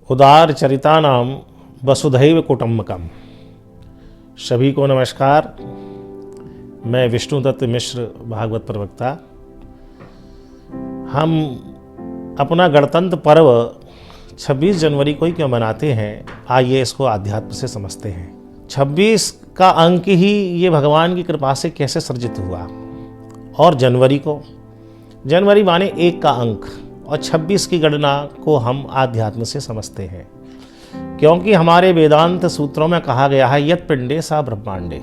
उदार चरितानाम वसुधैव कुटुम्बकम। सभी को नमस्कार। मैं विष्णुदत्त मिश्र, भागवत प्रवक्ता। हम अपना गणतंत्र पर्व 26 जनवरी को ही क्यों मनाते हैं, आइए इसको आध्यात्म से समझते हैं। 26 का अंक ही ये भगवान की कृपा से कैसे सृजित हुआ, और जनवरी माने 1 का अंक, और 26 की गणना को हम आध्यात्म से समझते हैं, क्योंकि हमारे वेदांत सूत्रों में कहा गया है यत् पिंडे सा ब्रह्मांडे।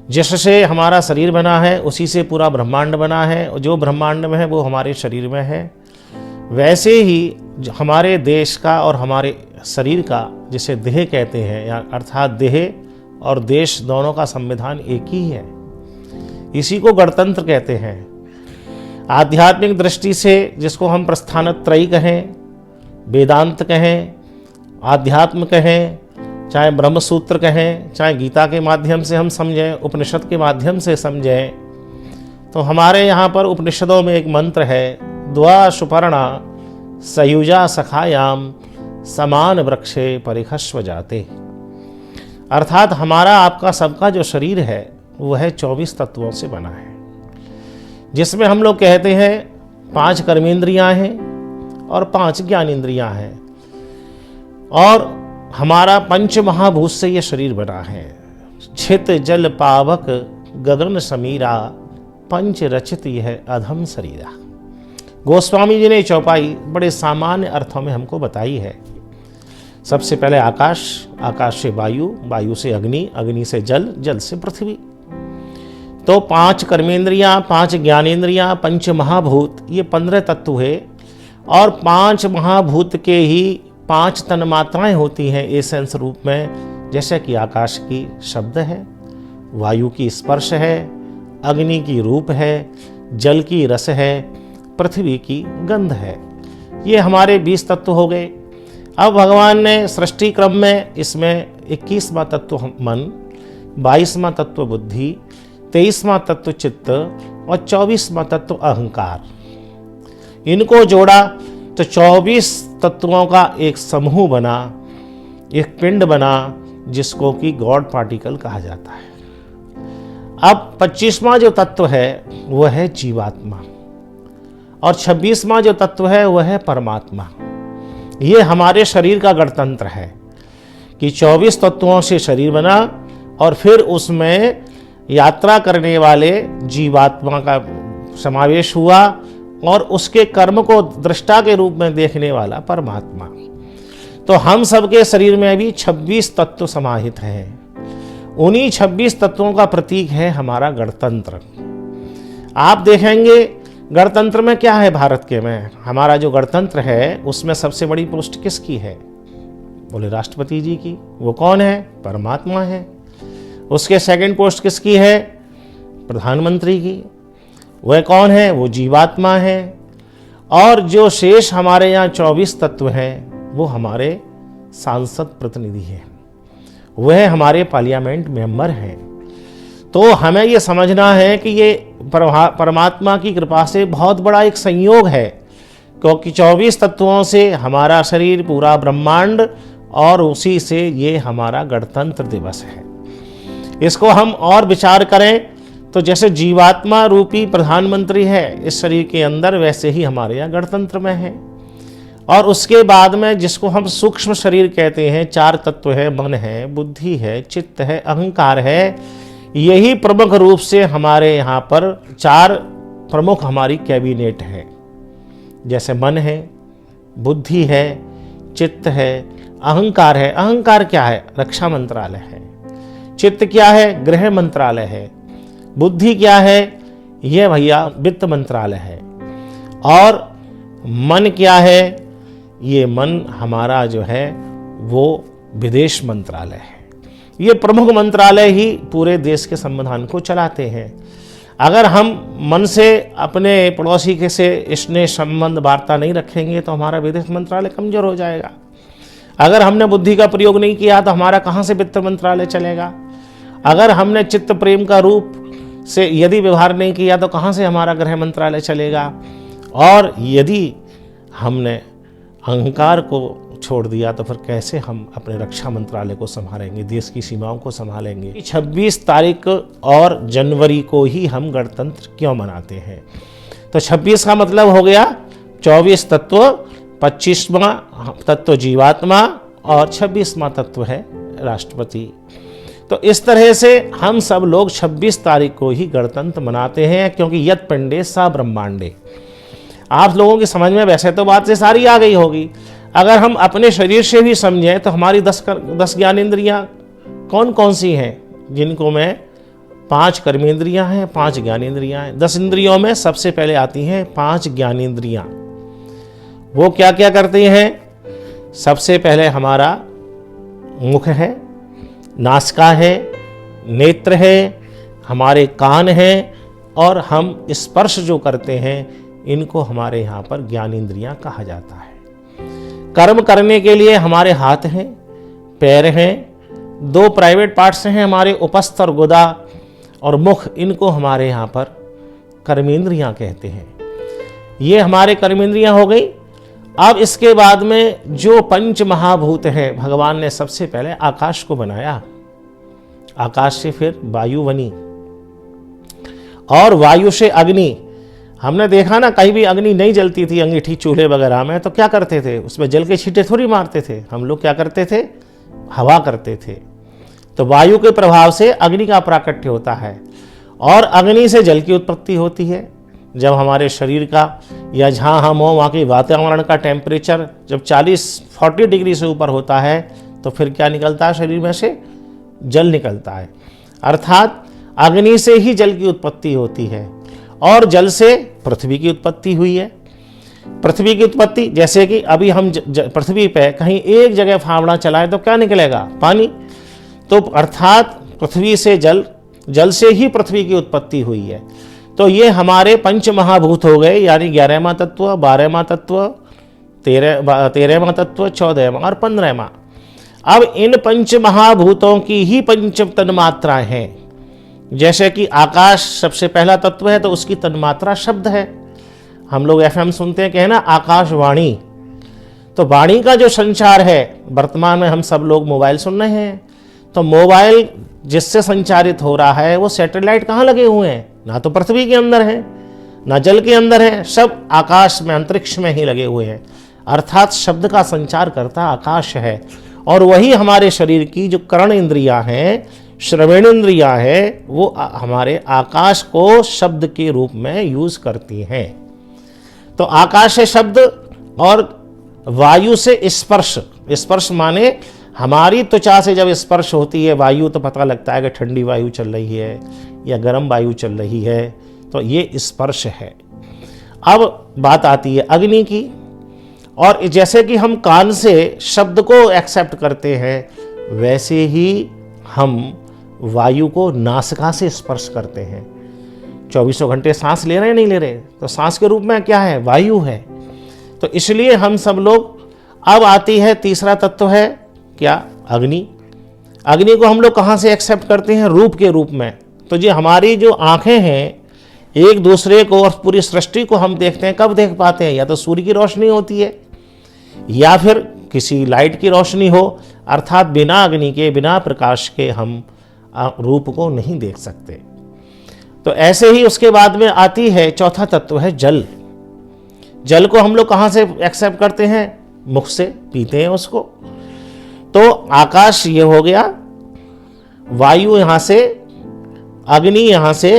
जिससे हमारा शरीर बना है उसी से पूरा ब्रह्मांड बना है, और जो ब्रह्मांड में है वो हमारे शरीर में है। वैसे ही हमारे देश का और हमारे शरीर का, जिसे देह कहते हैं, या अर्थात देह और देश दोनों का संविधान एक ही है। इसी को गणतंत्र कहते हैं। आध्यात्मिक दृष्टि से जिसको हम प्रस्थानत्रयी कहें, वेदांत कहें, आध्यात्म कहें, चाहे ब्रह्मसूत्र कहें, चाहे गीता के माध्यम से हम समझें, उपनिषद के माध्यम से समझें, तो हमारे यहाँ पर उपनिषदों में एक मंत्र है, द्वा सुपर्णा सयुजा सखायाम समान वृक्षे परिखस्व जाते। अर्थात हमारा आपका सबका जो शरीर है वह 24 तत्वों से बना है, जिसमें हम लोग कहते हैं 5 कर्मेंद्रियां हैं और 5 ज्ञानेंद्रियां हैं, और हमारा पंच महाभूत से ये शरीर बना है। छित जल पावक गगन समीरा पंच रचित यह अधम शरीरा। गोस्वामी जी ने चौपाई बड़े सामान्य अर्थों में हमको बताई है। सबसे पहले आकाश, आकाश से वायु, वायु से अग्नि, अग्नि से जल, जल से पृथ्वी। तो 5 कर्मेंद्रियां, 5 ज्ञानेंद्रियां, पंच महाभूत, ये 15 तत्व है। और 5 महाभूत के ही 5 तन्मात्राएं होती हैं एसेंस रूप में, जैसे कि आकाश की शब्द है, वायु की स्पर्श है, अग्नि की रूप है, जल की रस है, पृथ्वी की गंध है। ये हमारे 20 तत्व हो गए। अब भगवान ने सृष्टि क्रम में इसमें 21वां तत्व मन, 22वां तत्व बुद्धि, 23वां तत्व चित्त और 24वां तत्व अहंकार, इनको जोड़ा तो 24 तत्वों का एक समूह बना, एक पिंड बना, जिसको कि गॉड पार्टिकल कहा जाता है। अब 25वां जो तत्व है वह है जीवात्मा, और 26वां जो तत्व है वह है परमात्मा। ये हमारे शरीर का गणतंत्र है कि 24 तत्वों से शरीर बना, और फिर उसमें यात्रा करने वाले जीवात्मा का समावेश हुआ, और उसके कर्म को दृष्टा के रूप में देखने वाला परमात्मा। तो हम सबके शरीर में भी 26 तत्व समाहित हैं। उन्हीं 26 तत्वों का प्रतीक है हमारा गणतंत्र। आप देखेंगे गणतंत्र में क्या है, भारत के में हमारा जो गणतंत्र है उसमें सबसे बड़ी पोस्ट किसकी है? बोले राष्ट्रपति जी की। वो कौन है? परमात्मा है। उसके सेकंड पोस्ट किसकी है? प्रधानमंत्री की। वह कौन है? वो जीवात्मा है। और जो शेष हमारे यहाँ 24 तत्व हैं वो हमारे सांसद प्रतिनिधि हैं, वह हमारे पार्लियामेंट मेंबर हैं। तो हमें ये समझना है कि ये परमात्मा की कृपा से बहुत बड़ा एक संयोग है, क्योंकि 24 तत्वों से हमारा शरीर पूरा ब्रह्मांड, और उसी से ये हमारा गणतंत्र दिवस है। इसको हम और विचार करें तो जैसे जीवात्मा रूपी प्रधानमंत्री है इस शरीर के अंदर, वैसे ही हमारे यहाँ गणतंत्र में है। और उसके बाद में जिसको हम सूक्ष्म शरीर कहते हैं, 4 तत्व है, मन है, बुद्धि है, चित्त है, अहंकार है। यही प्रमुख रूप से हमारे यहाँ पर 4 प्रमुख हमारी कैबिनेट है। जैसे मन है, बुद्धि है, चित्त है, अहंकार है। अहंकार क्या है? रक्षा मंत्रालय है। चित्त क्या है? गृह मंत्रालय है। बुद्धि क्या है? यह भैया वित्त मंत्रालय है। और मन क्या है? ये मन हमारा जो है वो विदेश मंत्रालय है। ये प्रमुख मंत्रालय ही पूरे देश के संविधान को चलाते हैं। अगर हम मन से अपने पड़ोसी के से स्नेह संबंध वार्ता नहीं रखेंगे तो हमारा विदेश मंत्रालय कमजोर हो जाएगा। अगर हमने बुद्धि का प्रयोग नहीं किया तो हमारा कहाँ से वित्त मंत्रालय चलेगा। अगर हमने चित्त प्रेम का रूप से यदि व्यवहार नहीं किया तो कहाँ से हमारा गृह मंत्रालय चलेगा। और यदि हमने अहंकार को छोड़ दिया तो फिर कैसे हम अपने रक्षा मंत्रालय को संभालेंगे, देश की सीमाओं को संभालेंगे। 26 तारीख और जनवरी को ही हम गणतंत्र क्यों मनाते हैं? तो 26 का मतलब हो गया 24 तत्व, 25वां तत्व जीवात्मा और 26वां तत्व है राष्ट्रपति। तो इस तरह से हम सब लोग 26 तारीख को ही गणतंत्र मनाते हैं, क्योंकि यत् पिंडे सा ब्रह्मांडे। आप लोगों की समझ में वैसे तो बात से सारी आ गई होगी, अगर हम अपने शरीर से भी समझें तो हमारी 10 ज्ञानेंद्रियां कौन कौन सी हैं, जिनको मैं 5 कर्मेंद्रियां हैं, 5 ज्ञानेंद्रियां हैं। 10 इंद्रियों में सबसे पहले आती हैं 5 ज्ञानेंद्रियां। वो क्या क्या करती हैं? सबसे पहले हमारा मुख है, नासिका है, नेत्र है, हमारे कान हैं, और हम स्पर्श जो करते हैं इनको हमारे यहाँ पर ज्ञानेंद्रियां कहा जाता है। कर्म करने के लिए हमारे हाथ हैं, पैर हैं, 2 प्राइवेट पार्ट्स हैं हमारे उपस्थ और गुदा और मुख, इनको हमारे यहाँ पर कर्मेंद्रियां कहते हैं। ये हमारे कर्मेंद्रियां हो गई। अब इसके बाद में जो पंच महाभूत हैं, भगवान ने सबसे पहले आकाश को बनाया, आकाश से फिर वायु बनी और वायु से अग्नि। हमने देखा ना, कहीं भी अग्नि नहीं जलती थी अंगीठी चूल्हे वगैरह में, तो क्या करते थे? उसमें जल के छींटे थोड़ी मारते थे, हम लोग क्या करते थे? हवा करते थे। तो वायु के प्रभाव से अग्नि का प्राकट्य होता है और अग्नि से जल की उत्पत्ति होती है। जब हमारे शरीर का या जहाँ हम हो वहाँ के वातावरण का टेम्परेचर जब 40-40 डिग्री से ऊपर होता है तो फिर क्या निकलता है? शरीर में से जल निकलता है, अर्थात अग्नि से ही जल की उत्पत्ति होती है और जल से पृथ्वी की उत्पत्ति हुई है। पृथ्वी की उत्पत्ति, जैसे कि अभी हम पृथ्वी पे कहीं एक जगह फावड़ा चलाए तो क्या निकलेगा? पानी। तो अर्थात पृथ्वी से जल, जल से ही पृथ्वी की उत्पत्ति हुई है। तो ये हमारे पंच महाभूत हो गए, यानी 11वां तत्व, 12वां तत्व, 13वां तत्व, 14वां और 15वां। अब इन पंच महाभूतों की ही पंच तन्मात्राएं हैं। जैसे कि आकाश सबसे पहला तत्व है तो उसकी तन्मात्रा शब्द है। हम लोग FM सुनते हैं कि है ना, आकाशवाणी। तो वाणी का जो संचार है, वर्तमान में हम सब लोग मोबाइल सुन रहे हैं, तो मोबाइल जिससे संचारित हो रहा है वो सैटेलाइट कहाँ लगे हुए हैं? ना तो पृथ्वी के अंदर है, ना जल के अंदर है, सब आकाश में, अंतरिक्ष में ही लगे हुए हैं। अर्थात शब्द का संचार करता आकाश है। और वही हमारे शरीर की जो कर्ण इंद्रियां हैं, श्रवण इंद्रियां हैं, वो हमारे आकाश को शब्द के रूप में यूज करती हैं। तो आकाश से शब्द और वायु से स्पर्श। स्पर्श माने हमारी त्वचा से जब स्पर्श होती है वायु तो पता लगता है कि ठंडी वायु चल रही है या गर्म वायु चल रही है, तो ये स्पर्श है। अब बात आती है अग्नि की। और जैसे कि हम कान से शब्द को एक्सेप्ट करते हैं, वैसे ही हम वायु को नासिका से स्पर्श करते हैं। 24 घंटे सांस ले रहे हैं, नहीं ले रहे, तो सांस के रूप में क्या है? वायु है। तो इसलिए हम सब लोग, अब आती है तीसरा तत्व है क्या? अग्नि। अग्नि को हम लोग कहाँ से एक्सेप्ट करते हैं? रूप के रूप में। तो ये हमारी जो आंखें हैं, एक दूसरे को और पूरी सृष्टि को हम देखते हैं। कब देख पाते हैं? या तो सूर्य की रोशनी होती है या फिर किसी लाइट की रोशनी हो, अर्थात बिना अग्नि के, बिना प्रकाश के हम रूप को नहीं देख सकते। तो ऐसे ही उसके बाद में आती है चौथा तत्व है जल। जल को हम लोग कहाँ से एक्सेप्ट करते हैं? मुख से पीते हैं उसको। तो आकाश ये हो गया, वायु यहाँ से, अग्नि यहाँ से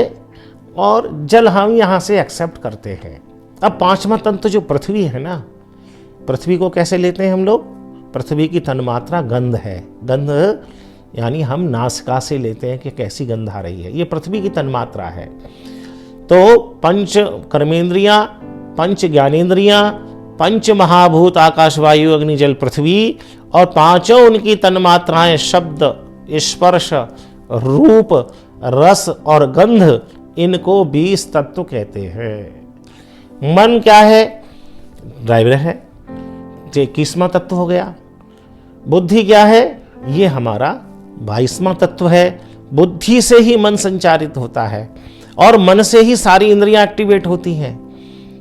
और जल हम यहाँ से एक्सेप्ट करते हैं। अब पांचवा तत्व जो पृथ्वी है ना, पृथ्वी को कैसे लेते हैं हम लोग? पृथ्वी की तन्मात्रा गंध है। गंध यानी हम नासिका से लेते हैं कि कैसी गंध आ रही है, ये पृथ्वी की तन्मात्रा है। तो पंच कर्मेंद्रियां, पंच ज्ञानेंद्रियां, पंच महाभूत आकाश वायु अग्नि जल पृथ्वी, और पांचों उनकी तन्मात्राएं शब्द, स्पर्श, रूप, रस और गंध, इनको 20 तत्व कहते हैं। मन क्या है? ड्राइवर है, 21वां तत्व हो गया। बुद्धि क्या है? ये हमारा 22वां तत्व है। बुद्धि से ही मन संचारित होता है और मन से ही सारी इंद्रियां एक्टिवेट होती हैं।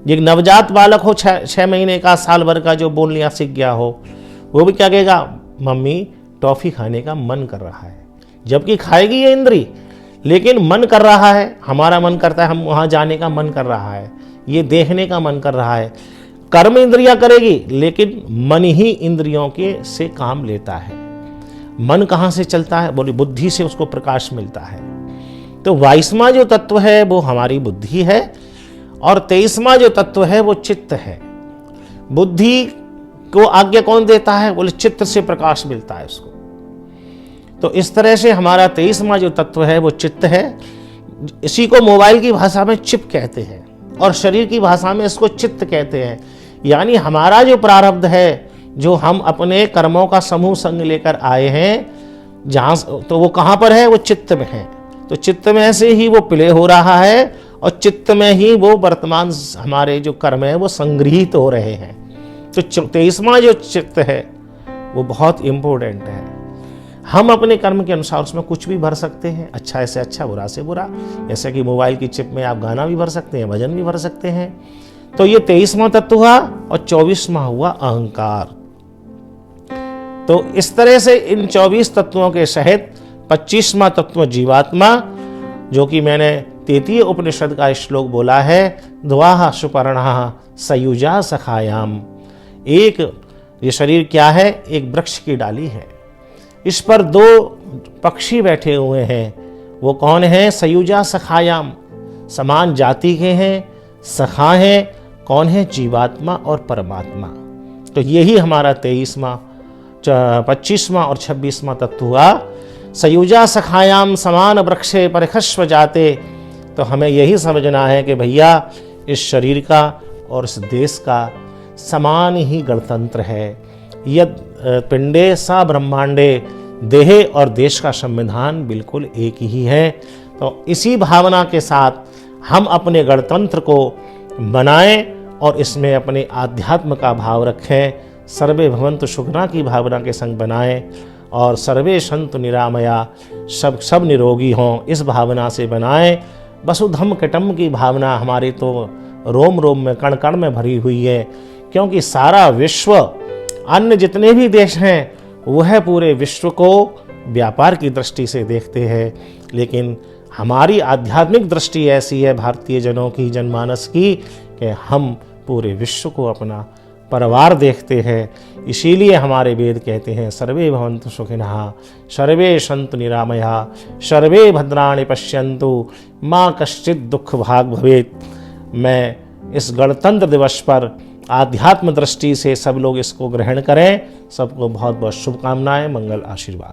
एक नवजात बालक हो, 6 महीने का, साल भर का, जो बोलना सीख गया हो, वो भी क्या कहेगा, मम्मी टॉफ़ी खाने का मन कर रहा है, जबकि खाएगी ये इंद्री, लेकिन मन कर रहा है, हमारा मन करता है, हम वहाँ जाने का मन कर रहा है, ये देखने का मन कर रहा है। कर्म इंद्रियां करेगी, लेकिन मन ही इंद्रियों के से काम लेता है। मन कहाँ से चलता है, बोली बुद्धि से उसको प्रकाश मिलता है। तो 22वां जो तत्व है वो हमारी बुद्धि है, और 23वां जो तत्व है वो चित्त है। बुद्धि को आज्ञा कौन देता है, बोले चित्त से प्रकाश मिलता है उसको। तो इस तरह से हमारा 23वां जो तत्व है वो चित्त है। इसी को मोबाइल की भाषा में चिप कहते हैं, और शरीर की भाषा में इसको चित्त कहते हैं। यानी हमारा जो प्रारब्ध है, जो हम अपने कर्मों का समूह संग लेकर आए हैं, जहाँ तो वो कहाँ पर है, वो चित्त में है। तो चित्त में से ही वो प्ले हो रहा है, और चित्त में ही वो वर्तमान हमारे जो कर्म है वो संग्रहित हो रहे हैं। तो 23वां जो चित्त है वो बहुत इम्पोर्टेंट है। हम अपने कर्म के अनुसार उसमें कुछ भी भर सकते हैं, अच्छा से अच्छा, बुरा से बुरा। जैसे कि मोबाइल की चिप में आप गाना भी भर सकते हैं, भजन भी भर सकते हैं। तो ये 23वां तत्व हुआ, और 24वां हुआ अहंकार। तो इस तरह से इन 24 तत्वों के सहित 25वां तत्व जीवात्मा, जो कि मैंने 33 उपनिषद का श्लोक बोला है, द्वाह सुपर्णः सयुजा सखायाम। एक ये शरीर क्या है, एक वृक्ष की डाली है, इस पर 2 पक्षी बैठे हुए हैं। वो कौन है, सयुजा सखायाम, समान जाति के हैं, सखा हैं। कौन है, जीवात्मा और परमात्मा। तो यही हमारा 23वां 25वां और 26वां तत्व हुआ। सयुजा सखायाम समान वृक्षे परिखस्व जाते। तो हमें यही समझना है कि भैया इस शरीर का और इस देश का समान ही गणतंत्र है। यद पिंडे सा ब्रह्मांडे, देहे और देश का संविधान बिल्कुल एक ही है। तो इसी भावना के साथ हम अपने गणतंत्र को बनाएं और इसमें अपने आध्यात्म का भाव रखें। सर्वे भवन्तु सुखिनः की भावना के संग बनाएं, और सर्वे सन्तु निरामया, सब निरोगी हों, इस भावना से बनाएं। वसुधम कुटुम्बकम की भावना हमारे तो रोम रोम में, कण कण में भरी हुई है, क्योंकि सारा विश्व, अन्य जितने भी देश हैं, वह पूरे विश्व को व्यापार की दृष्टि से देखते हैं। लेकिन हमारी आध्यात्मिक दृष्टि ऐसी है भारतीय जनों की, जनमानस की, कि हम पूरे विश्व को अपना परिवार देखते हैं। इसीलिए हमारे वेद कहते हैं सर्वे भवन्तु सुखिनः, सर्वे सन्तु निरामया, सर्वे भद्राणि पश्यन्तु, माँ कश्चित् दुःख भाग् भवेत्। मैं इस गणतंत्र दिवस पर आध्यात्म दृष्टि से सब लोग इसको ग्रहण करें। सबको बहुत बहुत शुभकामनाएं, मंगल आशीर्वाद।